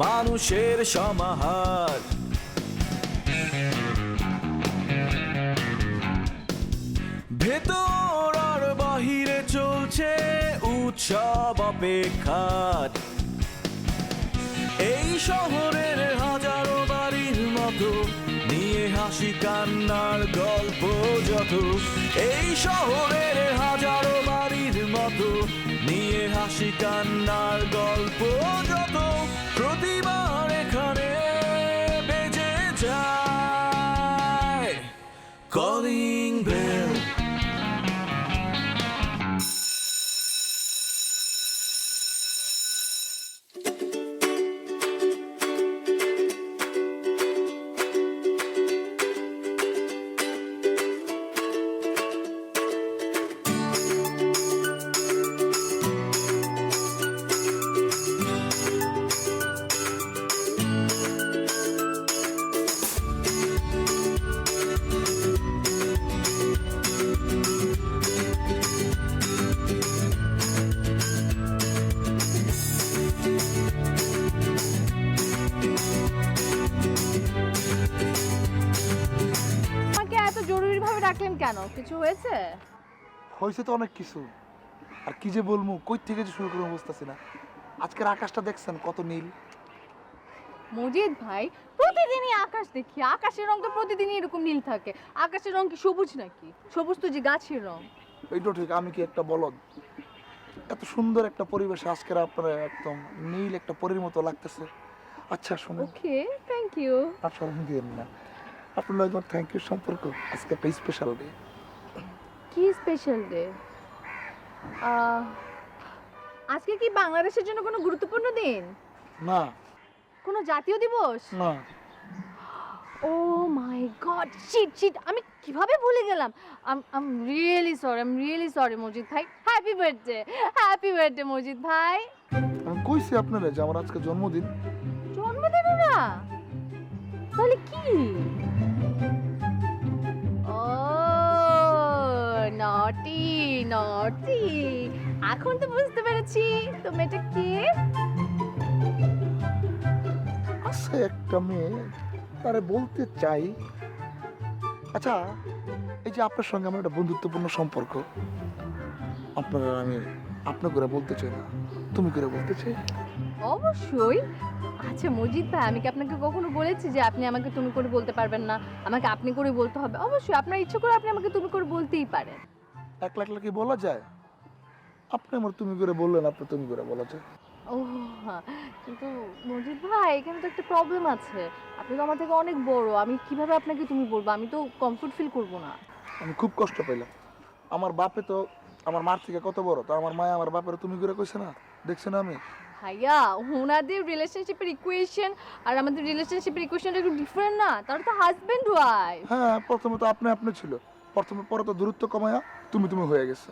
মানুষের সমাহার। ভেতর আর বাহিরে চলছে উৎসব অপেক্ষার। এই শহরের হাজারো বাড়ির মতো নিয়ে হাসি কান্নার গল্প যত। এই শহরের হাজারো বাড়ির মতো নিয়ে হাসি কান্নার গল্প যত। প্রতিবার এখানে বেজে যায় কলিং বেল। ডাকলেন কেন? কিছু হয়েছে? হয়েছে তো অনেক কিছু, আর কি যে বলবো, কই থেকে যে শুরু করবো বুঝতেছি না। আজকের আকাশটা দেখছেন কত নীল। মজিদ ভাই, প্রতিদিনই আকাশ দেখি, আকাশের রং তো প্রতিদিনই এরকম নীল থাকে। আকাশের রং কি সবুজ নাকি? সবুজ তো যে গাছের রং। এইটা ঠিক, আমি কি একটা বলদ? এত সুন্দর একটা পরিবেশে আজকের আপনার একদম নীল একটা পরীর মতো লাগতেছে। আচ্ছা শুনুন, ওকে, থ্যাংক ইউ। আপনার দিন না, আপনার একদম থ্যাংক ইউ সম্পর্ক। আজকে একটা স্পেশাল ডে। কি স্পেশাল ডে? আজকে কি বাংলাদেশের জন্য কোনো গুরুত্বপূর্ণ দিন? না। কোনো জাতীয় দিবস? না। Oh my god, shit shit, আমি কিভাবে ভুলে গেলাম। I am really sorry Majid ভাই। হ্যাপি বার্থডে মজিদ ভাই। আমি কইছি আপনারা যে আমার আজকে জন্মদিন। জন্মদিন না, তাহলে কি? ও নটি নটি, এখন তো বুঝতে পেরেছি তুমি এটা কি। আছে একটা মেয়ে, তারে বলতে চাই। আচ্ছা, এই যে আপনার সঙ্গে আমার একটা বন্ধুত্বপূর্ণ সম্পর্ক, আপনারা আমি আপনি করে বলতে চাই না, তুমি করে বলতে চাই। অবশ্যই। আচ্ছা মজিদ ভাই, আমি কি আপনাকে কখনো বলেছি যে আপনি আমাকে তুমি করে বলতে পারবেন না, আমাকে আপনি করে বলতে হবে? অবশ্যই, আপনার ইচ্ছে করে আপনি আমাকে তুমি করে বলতেই পারেন। একলা একলা কি বলা যায়? আপনি আমার তুমি করে বললেন, আপনি তুমি করে বলা যায়। ও কিন্তু মজিদ ভাই, এখানে তো একটা প্রবলেম আছে। আপনি তো আমার থেকে অনেক বড়, আমি কিভাবে আপনাকে তুমি বলবো? আমি তো কমফোর্ট ফিল করবো না। আমি খুব কষ্ট পাইলাম। আমার বাপে তো আমার মার থেকে কত বড়, তো আমার মায়ে আমার বাপের তুমি করে কইছে না, দেখছি না আমি। ভাইয়া, ওনাদের রিলেশনশিপের ইকুয়েশন আর আমাদের রিলেশনশিপের ইকুয়েশনটা একটু ডিফারেন্ট না? তারা তো হাজবেন্ড ওয়াইফ। হ্যাঁ, প্রথমে তো আপনি আপনি ছিল, প্রথমে পরে তো দূরত্ব কমায়া তুমি তুমি হয়ে গেছে।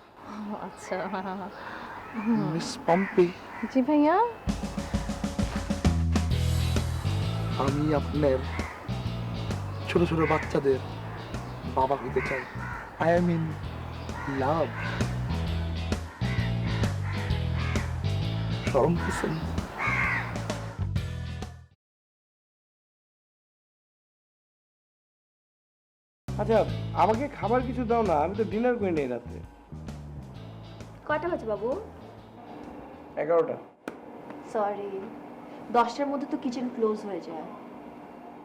আচ্ছা মিস পম্পি, জি ভাইয়া। আমি আপনার ছোট ছোট বাচ্চাদের বাবা হইতে চাই। I am in love. শরম কিসেন? আচ্ছা, আমাকে খাবার কিছু দাও না, আমি তো ডিনার করে নেই রাতে। কয়টা হয়েছে বাবু? 11টা। সরি, 10টার মধ্যে তো কিচেন ক্লোজ হয়ে যায়।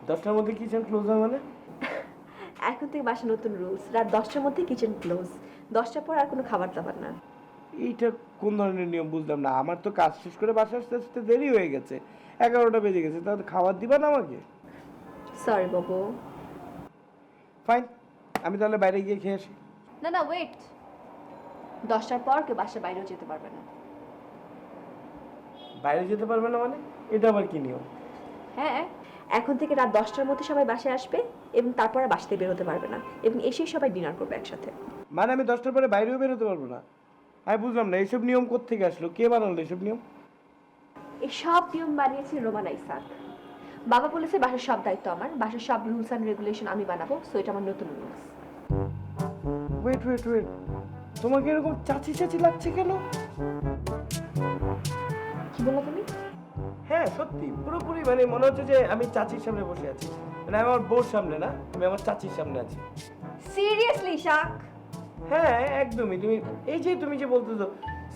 10টার মধ্যে কিচেন ক্লোজ হয় মানে? এখন থেকে বাসা নতুন রুলস, রাত 10টার মধ্যে কিচেন ক্লোজ। 10টার পর আর কোনো খাবার দাবার না। এইটা কোন ধরনের নিয়ম বুঝলাম না। আমার তো কাজ শেষ করে বাসা আসতে আসতে দেরি হয়ে গেছে, 11টা বেজে গেছে, তাহলে খাবার দিবা না আমাকে? সরি বাবু। ফাইন, আমি তাহলে বাইরে গিয়ে খেয়ে আসি। না না, ওয়েট। 10টার পর কেউ বাসার বাইরেও যেতে পারবে না। বাইরে যেতে পারবে না মানে? এটা আবার কি নিয়ম? হ্যাঁ, এখন থেকে রাত 10টার মধ্যে সবাই বাসায় আসবে এবং তারপর আর বাসা থেকে বের হতে পারবে না, এবং এসেই সবাই ডিনার করবে একসাথে। মানে আমি 10টার পরে বাইরেও বেরোতে পারবো না? আমি বুঝলাম না, এইসব নিয়ম কোত্থেকে আসলো? কে বানালো এইসব নিয়ম? এই সব নিয়ম বানিয়েছে রোমানা ইসাক। বাবা বলেছে বাসার সব দায়িত্ব আমার, বাসার সব রুলস অ্যান্ড রেগুলেশন আমি বানাবো, সো এটা আমার নতুন রুলস। ওয়েট ওয়েট ওয়েট, তোমাকে এরকম চাচি চাচি লাগছে কেন? কি বললো তুমি? হ্যাঁ সত্যি পুরোপুরি মানে মনে হচ্ছে যে আমি চাচির সামনে বসে আছি, মানে আমি আমার বউর সামনে না, আমি আমার চাচির সামনে আছি। সিরিয়াসলি শাক? হ্যাঁ একদমই। তুমি এই যে তুমি যে বলতেছো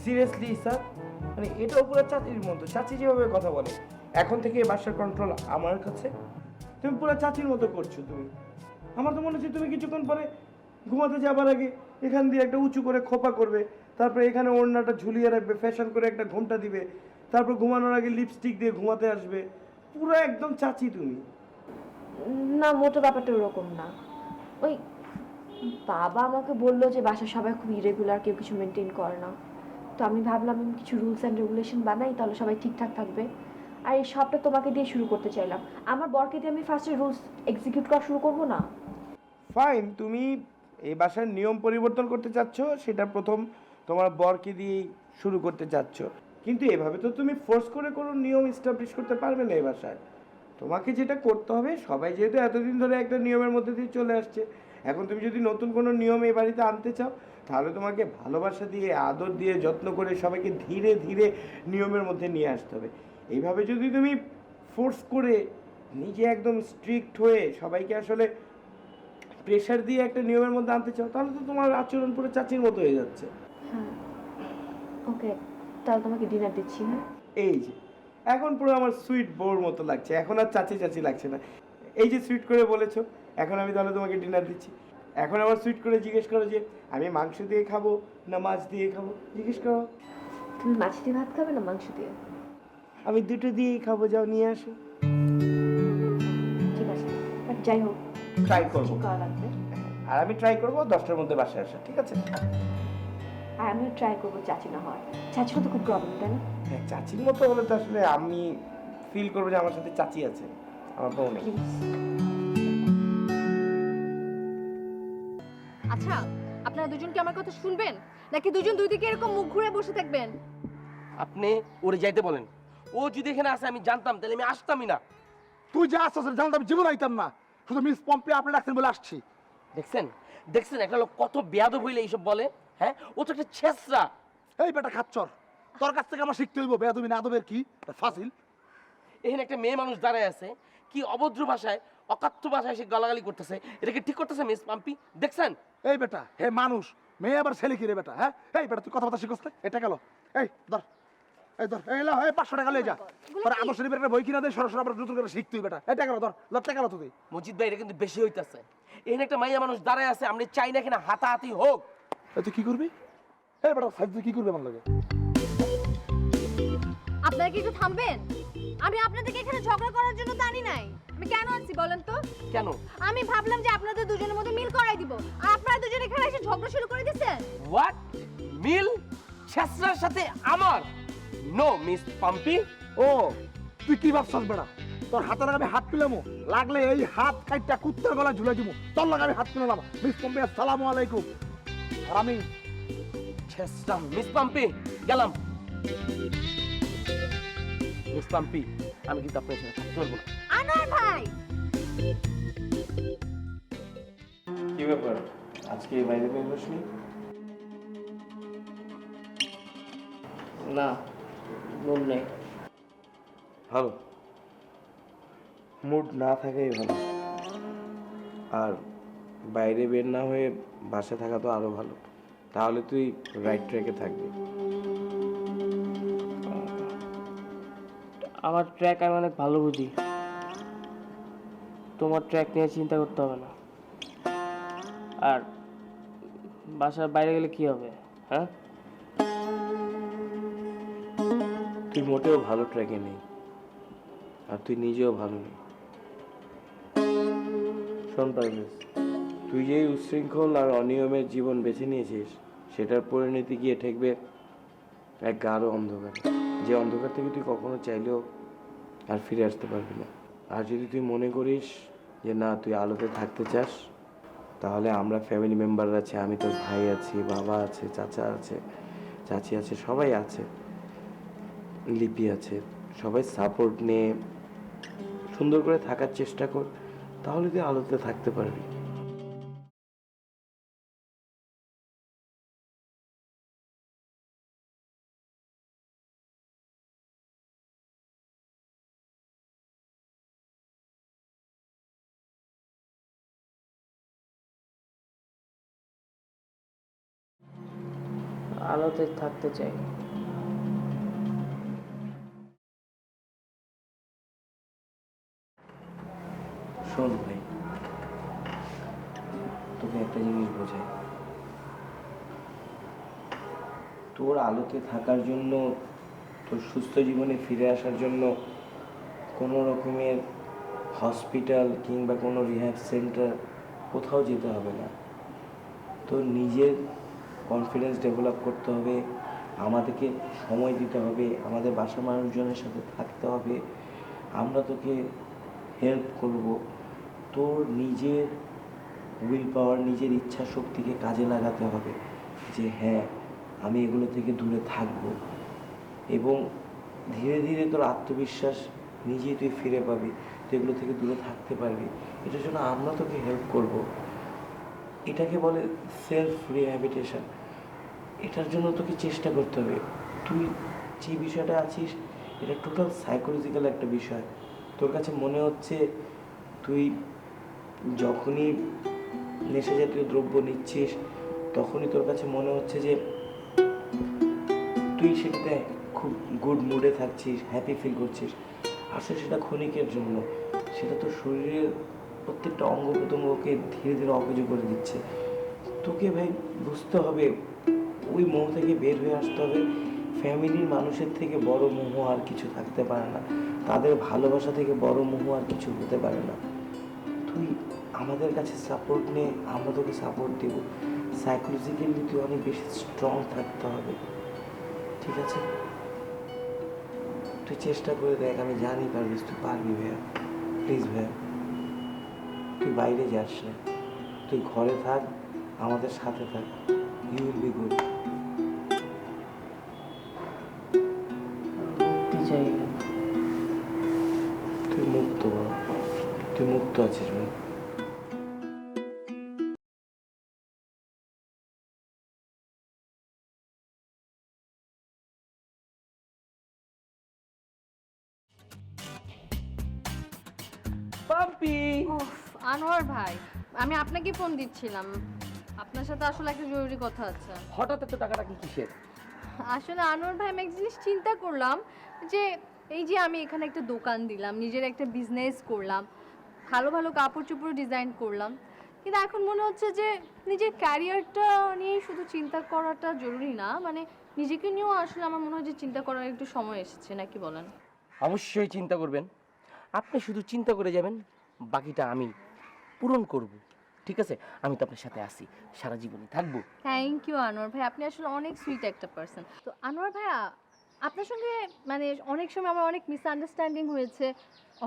সিরিয়াসলি স্যার, মানে এটাও পুরো চাচির মতো, চাচি যেভাবে কথা বলে। এখন থেকে এই বাসার কন্ট্রোল আমার কাছে। তুমি পুরো চাচির মতো করছো তুমি। আমার তো মনে হচ্ছে তুমি কিছুক্ষণ পরে ঘুমাতে যাবার আগে এখান দিয়ে একটা উঁচু করে খোপা করবে, তারপরে এখানে ওড়নাটা ঝুলিয়ে রাখবে, ফ্যাশন করে একটা ঘোমটা দিবে, তারপর ঘুমানোর আগে লিপস্টিক দিয়ে ঘুমাতে আসবে। পুরো একদম চাচি তুমি। না, মোটো ব্যাপারটা ওরকম না। ওই বাবা আমাকে বললো যে বাসার সবাই খুব ইরেগুলার, কেউ কিছু মেনটেন করে না। তো আমি ভাবলাম আমি কিছু রুলস অ্যান্ড রেগুলেশন বানাই, তাহলে সবাই ঠিকঠাক থাকবে। আর এই সবটা তোমাকে দিয়ে শুরু করতে চাইলাম। আমার বরকে দিয়ে আমি ফার্স্টে রুলস এক্সিকিউট করা শুরু করবো না? ফাইন, তুমি এই বাসার নিয়ম পরিবর্তন করতে চাচ্ছ, সেটা প্রথম তোমার বরকে দিয়ে শুরু করতে চাচ্ছ, কিন্তু এভাবে তো তুমি ফোর্স করে কোনো নিয়ম এস্টাবলিশ করতে পারবে না এই বাসায়। তোমাকে যেটা করতে হবে, সবাই যেহেতু এতদিন ধরে একটা নিয়মের মধ্যে দিয়ে চলে আসছে, এখন তুমি যদি নতুন কোনো নিয়ম এই বাড়িতে আনতে চাও, তাহলে তোমাকে ভালোবাসা দিয়ে, আদর দিয়ে, যত্ন করে সবাইকে ধীরে ধীরে নিয়মের মধ্যে নিয়ে আসতে হবে। এইভাবে যদি তুমি ফোর্স করে নিজে একদম স্ট্রিক্ট হয়ে সবাইকে আসলে প্রেশার দিয়ে একটা নিয়মের মধ্যে আনতে চাও, তাহলে তো তোমার আচরণ পুরো চাচির মতো হয়ে যাচ্ছে। হ্যাঁ, ওকে, তাহলে তোমাকে ডিনার দিচ্ছি। হ্যাঁ, এই যে এখন পুরো আমার সুইট বউর মতো লাগছে, এখন আর চাচি চাচি লাগছে না। এই যে সুইট করে বলেছো, এখন আমি তাহলে তোমাকে ডিনার দিচ্ছি। এখন আবার সুইট করে জিজ্ঞেস করো যে আমি মাংস দিয়ে খাবো না মাছ দিয়ে খাবো, জিজ্ঞেস করো। তুমি মাছ দিয়ে ভাত খাবে না মাংস দিয়ে? আমি দুটো দিয়েই খাবো, যাও নিয়ে আসো। ঠিক আছে, বাট যাই হোক, ট্রাই করবো, ঠিক করা লাগবে। আর আমি ট্রাই করবো 10টার মধ্যে বাসায় আসা, ঠিক আছে? আর আমিও ট্রাই করবো চাচি না হওয়ার। চাচিরও তো খুব প্রবলেম, তাই না? হ্যাঁ, চাচির মতো হলে তো আসলে আমি ফিল করবো যে আমার সাথে চাচি আছে, আমার বউ নেই। প্লিজ। আচ্ছা, আপনারা দুজন কি আমার কথা শুনবেন, নাকি দুজন দুই দিকে এরকম মুখ ঘুরে বসে থাকবেন? আপনি ওরে যাইতে বলেন। ও যদি এখানে আসে আমি জানতাম, তাহলে আমি আসতামই না। তুই যা আসছিস জানতাম, আমি জীবন আইতাম না। শুধু মিস পম্পি আপনি ডাকছেন বলে আসছি। দেখছেন দেখছেন একটা লোক কত বেয়াদব হইলে এইসব বলে। হ্যাঁ, ও তো একটা ছেসরা। এই বেটা খাচ্চর, তোর কাছ থেকে আমার শিখতে হইব বেয়াদবি না আদবের কি ফাজিল। এখানে একটা মেয়ে মানুষ দাঁড়ায় আছে, কি অভদ্র ভাষায়, অকাথ্য ভাষায় সে গালাগালি করতেছে। এটা কি ঠিক করতেছে মিস পাম্পি? দেখছেন? এই বেটা হে মানুষ, মেয়ে আবার ছেলে কি রে বেটা? হ্যাঁ, এই বেটা তুই কথাবার্তা শিখছ না? এটা গেল, এই ধর, এই ধর, এই লো, এই 500 টাকা লয়ে যা। তোর আদর্শ নিবের একটা বই কিনা দে, সরাসরি আবার নতুন করে শিখ তুই বেটা। এটা গেল, ধর, লটটা গেল তুই। মজিদ ভাই, এটা কিন্তু বেশি হইতাছে। এখানে একটা মাইয়া মানুষ দাঁড়ায় আছে, আমরা চাই না এখানে হাতাহাতি হোক। এই তুই কি করবি? এই বেটা সাইড তুই কি করবি আমার লাগে? আপনারা কি একটু থামবেন? আমি আপনাদেরকে এখানে ঝগড়া করার জন্য তো আনি নাই। আমি কেন আনছি বলেন তো? কেন? আমি ভাবলাম যে আপনাদের দুজনের মধ্যে মিল করাই দিব, আর আপনারা দুজন এখানে এসে ঝগড়া শুরু করে দিয়েছেন। হোয়াট? মিল? ছেসরার সাথে আমার? No miss পাম্পি। ও তুই কি ভাবছস বেটা? তোর হাতে লাগাবে হাত তুলামু, লাগলে এই হাত কাইটা কুত্তার গলা ঝুলাই দিমু। তোর লাগাবে হাত তুলাম। মিস পম্পি আসসালামু আলাইকুম। আর আমি ছেসরা মিস পাম্পি, গেলাম। মিস পাম্পি, আমি কিন্তু আপনার সাথে থাকতে পারবো না। আনোয়ার ভাই, কি ব্যাপার, আজকে বাইরে বের বসনি? না, মন নেই। ভালো, মুড না থাকাই ভালো। আর বাইরে বের না হয়ে বাসে থাকা তো আরো ভালো, তাহলে তুই রাইট ট্র্যাকে থাকবি। আমার ট্র্যাক আমি অনেক ভালো বুঝি, তোমার ট্র্যাক নিয়ে চিন্তা করতে হবে না। আর বাসার বাইরে গেলে কি হবে? হ্যাঁ, তুই মোটেও ভালো ট্র্যাকে নেই, আর তুই নিজেও ভালো নেই। শোন পারভেজ, তুই যেই উচ্ছৃঙ্খল আর অনিয়মের জীবন বেছে নিয়েছিস, সেটার পরিণতি গিয়ে ঠেকবে এক গাঢ় অন্ধকার, যে অন্ধকার থেকে তুই কখনো চাইলেও আর ফিরে আসতে পারবি না। আর যদি তুই মনে করিস যে না তুই আলোতে থাকতে চাস, তাহলে আমরা ফ্যামিলি মেম্বার আছে, আমি তোর ভাই আছি, বাবা আছে, চাচা আছে, চাচি আছে, সবাই আছে, লিপি আছে, সবাই সাপোর্ট নিয়ে সুন্দর করে থাকার চেষ্টা কর, তাহলে তুই আলোতে থাকতে পারবি। আলোতে থাকতে চাই। শোন ভাই, তোকে একটা জিনিস বোঝাই, তোর আলোতে থাকার জন্য, তোর সুস্থ জীবনে ফিরে আসার জন্য কোনো রকমের হসপিটাল কিংবা কোনো রিহ্যাব সেন্টার কোথাও যেতে হবে না। তোর নিজের কনফিডেন্স ডেভেলপ করতে হবে, আমাদেরকে সময় দিতে হবে, আমাদের বাসার মানুষজনের সাথে থাকতে হবে, আমরা তোকে হেল্প করব। তোর নিজের উইল পাওয়ার, নিজের ইচ্ছা শক্তিকে কাজে লাগাতে হবে যে হ্যাঁ আমি এগুলো থেকে দূরে থাকব, এবং ধীরে ধীরে তোর আত্মবিশ্বাস নিজেই তুই ফিরে পাবি, তুই এগুলো থেকে দূরে থাকতে পারবি। এটার জন্য আমরা তোকে হেল্প করব। এটাকে বলে সেলফ রিহ্যাবিলিটেশন। এটার জন্য তোকে চেষ্টা করতে হবে। তুই যে বিষয়টা আছিস এটা টোটাল সাইকোলজিক্যাল একটা বিষয়। তোর কাছে মনে হচ্ছে তুই যখনই নেশা জাতীয় দ্রব্য নিচ্ছিস তখনই তোর কাছে মনে হচ্ছে যে তুই সেটাতে খুব গুড মুডে থাকছিস, হ্যাপি ফিল করছিস। আসলে সেটা ক্ষণিকের জন্য, সেটা তোর শরীরের প্রত্যেকটা অঙ্গ প্রত্যঙ্গকে ধীরে ধীরে অকেজ করে দিচ্ছে। তোকে ভাই বুঝতে হবে, ওই মোহ থেকে বের হয়ে আসতে হবে। ফ্যামিলির মানুষের থেকে বড় মোহ আর কিছু থাকতে পারে না, তাদের ভালোবাসা থেকে বড় মোহ আর কিছু হতে পারে না। তুই আমাদের কাছে সাপোর্ট নে, আমরা তোকে সাপোর্ট দেবো। সাইকোলজিক্যালি তুই অনেক বেশি স্ট্রং থাকতে হবে, ঠিক আছে? তুই চেষ্টা করে দেখ, আমি জানি পারবিস, তুই পারবি ভাইয়া। প্লিজ ভাইয়া, তুই বাইরে যাস না, তুই ঘরে থাক, আমাদের সাথে থাক। You will be good. মুক্তি চাই। তুই মুক্ত বাবা, তুই মুক্ত আছিস ভাই। পাম্পি, উফ, আনোয়ার ভাই, আমি আপনাকে ফোন দিচ্ছিলাম। আপনার সাথে আসলে একটা জরুরি কথা আছে। হঠাৎ এত টাকাটা কি কিসের? আসলে আনোয়ার ভাই, আমি এক জিনিস চিন্তা করলাম যে এই যে আমি এখানে একটা দোকান দিলাম, নিজের একটা বিজনেস করলাম, ভালো ভালো কাপড় চোপড় ডিজাইন করলাম, কিন্তু এখন মনে হচ্ছে যে নিজের ক্যারিয়ারটা নিয়ে শুধু চিন্তা করাটা জরুরি না, মানে নিজেকে নিয়েও আসলে আমার মনে হয় যে চিন্তা করার একটু সময় এসেছে, নাকি বলেন? অবশ্যই চিন্তা করবেন। আপনি শুধু চিন্তা করে যাবেন, বাকিটা আমি পূরণ করব। ঠিক আছে? আমি তো আপনার সাথে আছি, সারা জীবনই থাকবো। থ্যাংক ইউ আনোয়ার ভাই, আপনি আসলে অনেক সুইট একটা পার্সন। তো আনোয়ার ভাইয়া, আপনার সঙ্গে মানে অনেক সময় আমার অনেক মিসআন্ডারস্ট্যান্ডিং হয়েছে,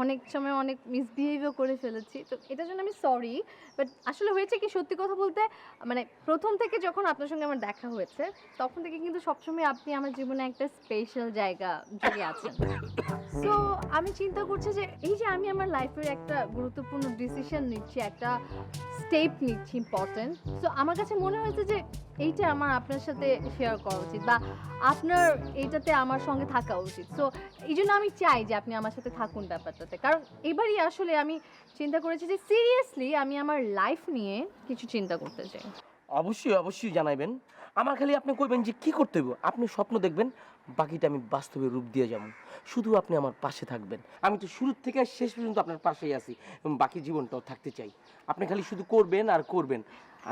অনেক সময় অনেক মিসবিহেভিও করে ফেলেছি, তো এটার জন্য আমি সরি। বাট আসলে হয়েছে কি, সত্যি কথা বলতে মানে প্রথম থেকে যখন আপনার সঙ্গে আমার দেখা হয়েছে তখন থেকে কিন্তু সবসময় আপনি আমার জীবনে একটা স্পেশাল জায়গা জুড়ে আছেন। সো আমি চিন্তা করছি যে এই যে আমি আমার লাইফের একটা গুরুত্বপূর্ণ ডিসিশন নিচ্ছি, একটা স্টেপ নিচ্ছি ইম্পর্টেন্ট, সো আমার কাছে মনে হয়েছে যে এইটা আমার আপনার সাথে শেয়ার করা উচিত, বা আপনার এইটাতে আমার সঙ্গে থাকা উচিত। সো এই জন্য আমি চাই যে আপনি আমার সাথে থাকুন ব্যাপারটাতে, কারণ এবারই আসলে আমি চিন্তা করেছি যে সিরিয়াসলি আমি আমার লাইফ নিয়ে কিছু চিন্তা করতে চাই। অবশ্যই অবশ্যই জানাইবেন। আমার খালি আপনি কইবেন যে কি করতে হবে, আপনি স্বপ্ন দেখবেন, বাকিটা আমি বাস্তবে রূপ দিয়ে যাব। শুধু আপনি আমার পাশে থাকবেন। আমি তো শুরু থেকে শেষ পর্যন্ত আপনার পাশেই আছি, এবং বাকি জীবনটাও থাকতে চাই। আপনি খালি শুধু করবেন আর করবেন,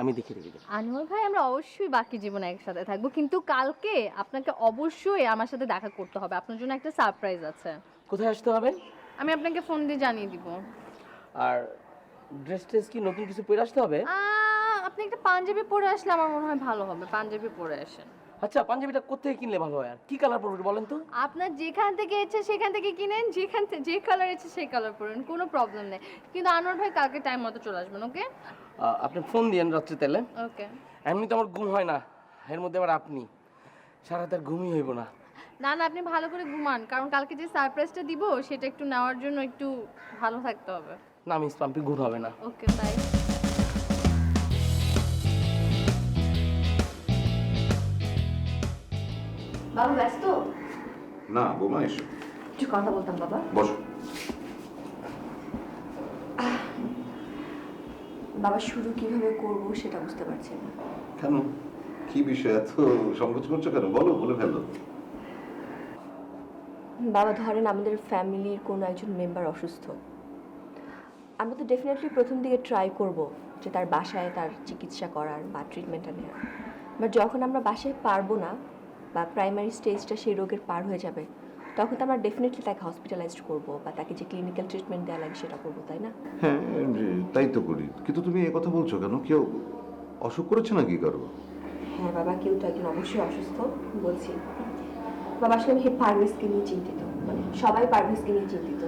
আমি দেখে রেখে দেব। আনোয়ার ভাই, আমরা অবশ্যই বাকি জীবনে একসাথে থাকবো, কিন্তু কালকে আপনাকে অবশ্যই আমার সাথে দেখা করতে হবে, আপনার জন্য একটা সারপ্রাইজ আছে। কোথায় আসতে হবে? আমি আপনাকে ফোন দিয়ে জানিয়ে দিব। আর ড্রেস কি নতুন কিছু পরে আসতে হবে? আপনি একটা পাঞ্জাবি পরে আসলে আমার মনে হয় ভালো হবে, পাঞ্জাবি পরে আসেন। আচ্ছা, পাঞ্জাবিটা কোথায় কিনলে ভালো হয়, আর কি কালার পরবে বলেন তো? আপনার যেখান থেকে ইচ্ছে সেখান থেকে কিনেন, যে কালার ইচ্ছে সেই কালার পরেন, কোনো প্রবলেম নেই। কিন্তু আনোয়ার ভাই কালকে টাইম মতো চলে আসবেন, ওকে? আপনি ফোন দিয়েন রাত্রে তাহলে। ওকে। এমনি তো আমার ঘুম হয় না, এর মধ্যে আবার আপনি, সারা তার ঘুমই হইব না। না না, আপনি ভালো করে ঘুমান, কারণ কালকে যে সারপ্রাইজটা দিব সেটা একটু নেওয়ার জন্য একটু ভালো থাকতে হবে। না মিস পাম্পি, ঘুম হবে না। ওকে, বাই। বাবা ব্যস্ত? না বোমা, এসো কিছু কথা বলতাম বাবা। বসো। বাবা শুরু কিভাবে করব সেটা বুঝতে পারছি না। কেন? কি বিষয় এত সংকোচ করছো কেন? বলো, বলে ফেলো। বাবা ধরেন আমাদের ফ্যামিলির কোনো একজন মেম্বার অসুস্থ, আমরা তো ডেফিনেটলি প্রথম দিকে ট্রাই করব যে তার বাসায় তার চিকিৎসা করার বা ট্রিটমেন্টটা নেওয়ার। বাট যখন আমরা বাসায় পারবো না বা প্রাইমারি স্টেজটা সেই রোগের পার হয়ে যাবে, তখন তো আমরা ডেফিনেটলি তাকে হসপিটালাইজড করব বা তাকে যে ক্লিনিক্যাল ট্রিটমেন্ট দেওয়া লাগে সেটা করবো, তাই না? হ্যাঁ, তাই তো করি, কিন্তু তুমি এ কথা বলছো কেন? কেউ অসুখ করেছে নাকি কারো? হ্যাঁ বাবা, কেউ তো একজন অবশ্যই অসুস্থ, বলছি। বাবা আসলে আমি পারভেজকে নিয়ে চিন্তিত, মানে সবাই পারভেজকে নিয়ে চিন্তিত,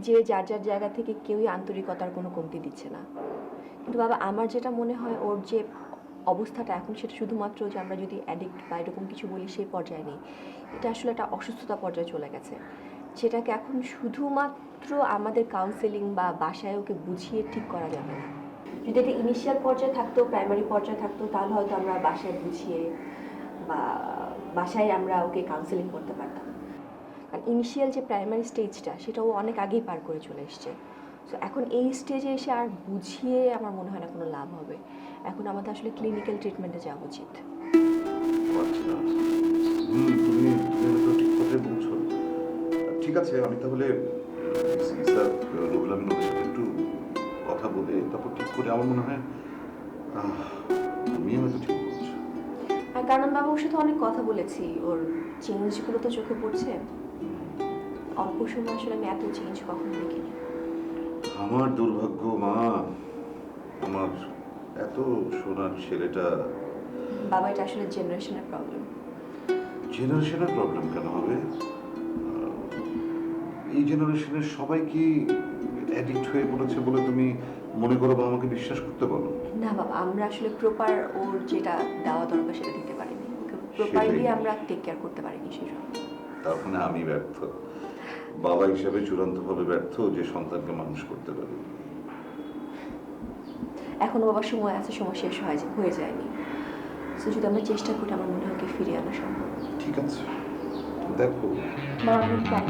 যে যার যার জায়গা থেকে কেউই আন্তরিকতার কোনো কমতি দিচ্ছে না। কিন্তু বাবা আমার যেটা মনে হয় ওর যে অবস্থাটা এখন, সেটা শুধুমাত্র যে আমরা যদি অ্যাডিক্ট বা এরকম কিছু বলি সেই পর্যায়ে নেই, এটা আসলে একটা অসুস্থতা পর্যায়ে চলে গেছে, যেটাকে এখন শুধুমাত্র আমাদের কাউন্সেলিং বা বাসায় ওকে বুঝিয়ে ঠিক করা যাবে না। যদি এটা ইনিশিয়াল পর্যায়ে থাকতো, প্রাইমারি পর্যায়ে থাকতো, তাহলে হয়তো আমরা বাসায় বুঝিয়ে বা বাসায় আমরা ওকে কাউন্সেলিং করতে পারতাম। কারণ ইনিশিয়াল যে প্রাইমারি স্টেজটা সেটা ও অনেক আগেই পার করে চলে এসছে। সো এখন এই স্টেজে এসে আর বুঝিয়ে আমার মনে হয় না কোনো লাভ হবে। এখন আমাদের আসলে ক্লিনিক্যাল ট্রিটমেন্টে যাওয়া উচিত। আচ্ছা, তুমি হয়তো ঠিক কথাই বলছো। ঠিক আছে, আমি তাহলে স্যার রুহুল আমিন ওদের সাথে একটু কথা বলে তারপর ঠিক করে, আমার মনে হয় তুমি হয়তো ঠিক বলছো। আর কারণ বাবা ওর সাথে অনেক কথা বলেছি, ওর চেঞ্জগুলো তো চোখে পড়ছে। অল্প সময় আসলে আমি এত চেঞ্জ কখনো দেখিনি। আমার দুর্ভাগ্য মা, আমার এত সোনার ছেলেটা। বাবা এটা আসলে জেনারেশনের প্রবলেম। জেনারেশনের প্রবলেম কেন হবে? এই জেনারেশনের সবাই কি অ্যাডিক্ট হয়ে পড়েছে বলে তুমি মনে করো বা আমাকে বিশ্বাস করতে বলো? না বাবা, আমরা আসলে প্রপার ওর যেটা দেওয়া দরকার সেটা দিতে পারিনি, ওকে প্রপারলি সেটাই। আমরা টেক কেয়ার করতে পারিনি, সেই জন্য। তার মানে আমি ব্যর্থ, বাবা হিসেবে চূড়ান্তভাবে ব্যর্থ যে সন্তানকে মানুষ করতে পারি। এখনো বাবার সময় আছে, সময় শেষ হয়ে যায়নি। সো যদি আমরা চেষ্টা করি আমার মনে হয় ওকে ফিরিয়ে আনা সম্ভব। ঠিক আছে, দেখো। বাবা, আমি প্ল্যান